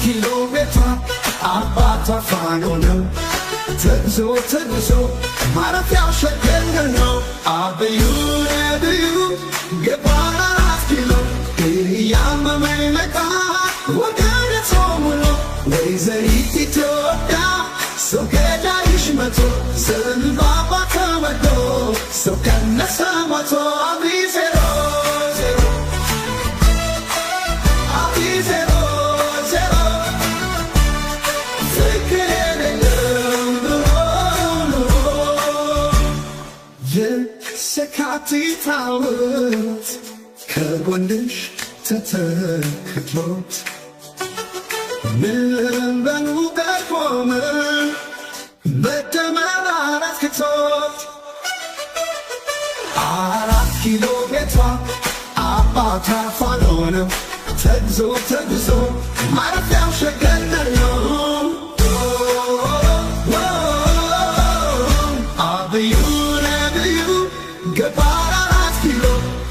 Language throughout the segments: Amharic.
ኪሎ ሜትር አባቷ ፋኖ ነው ተንዞ ማረፊያው ሸገር ነው አብዩ ነብዩ ገባን 4 ኪሎ እያመመኝ መጣ ወገኔ ጾሙሎ ወይዘሪት ኢትዮጵያ ሰው ገዳይሽ መቶ ዘንባባ ተመቶ ሰው ቀነሰ መቶ አብዜሮ የካቲት ከጎንሽ ተተክሎት ምን በኑገር ቆመ በደመና ረክቶት 4 ኪሎ ሜትር አባቷ ፋኖ ነው ተንዞ ማረፊያው ሸገር ነው አብዩ ነብዩ ገባን 4 ኪሎ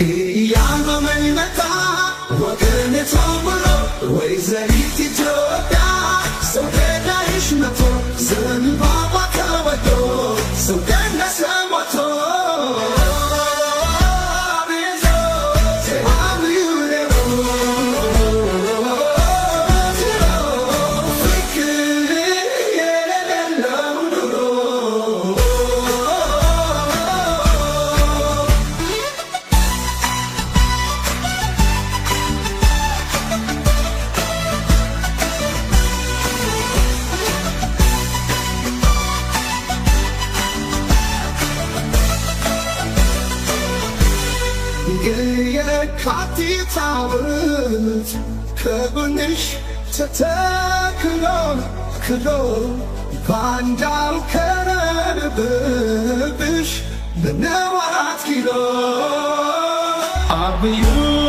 እያመመኝ መጣ ወገኔ ጾሙሎ ወይዘሪት ኢትዮጵያ ሰው ገዳይሽ መቶ ዘንባባ ተወዶ ሰው ቀነሰ ሞቶ የካቲት ከጎንሽ ተተክሎ ባንዳው ከረበብሽ በነው 4 ኪሎ አብዩ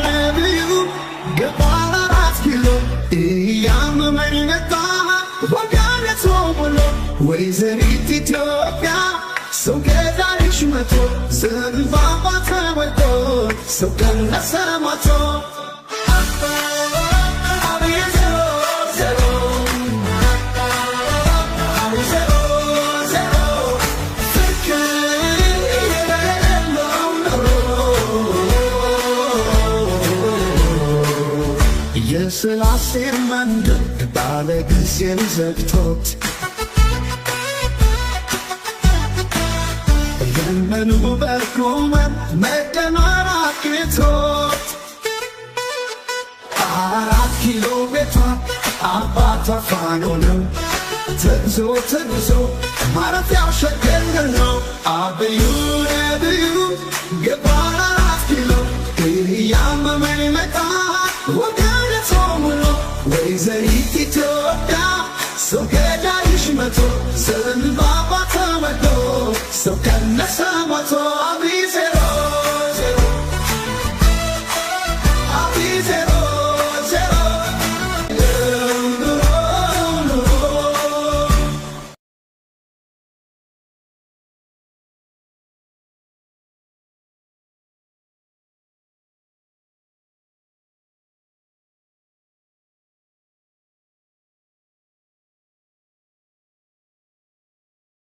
ነብዩ ገባን 4 ኪሎ እያመመኝ መጣ ወገኔ ጾሙሎ ወይዘሪት ኢትዮጵያ ሰው ገዳይሽ መቶ ዘንባባ ተወዶ ሰው ቀነሰ ሞቶ የስላሴን መንገድ ባለ ጊዜን ዘግቶት የመኑ በቁመት መደመር አቅቶት 4 ኪሎ ሜትር አባቷ ፋኖ ነው ተንዞ ማረፊያው ሸገር ነው አብዩ ነብዩ ገባን 4 ኪሎ እያመመኝ መጣ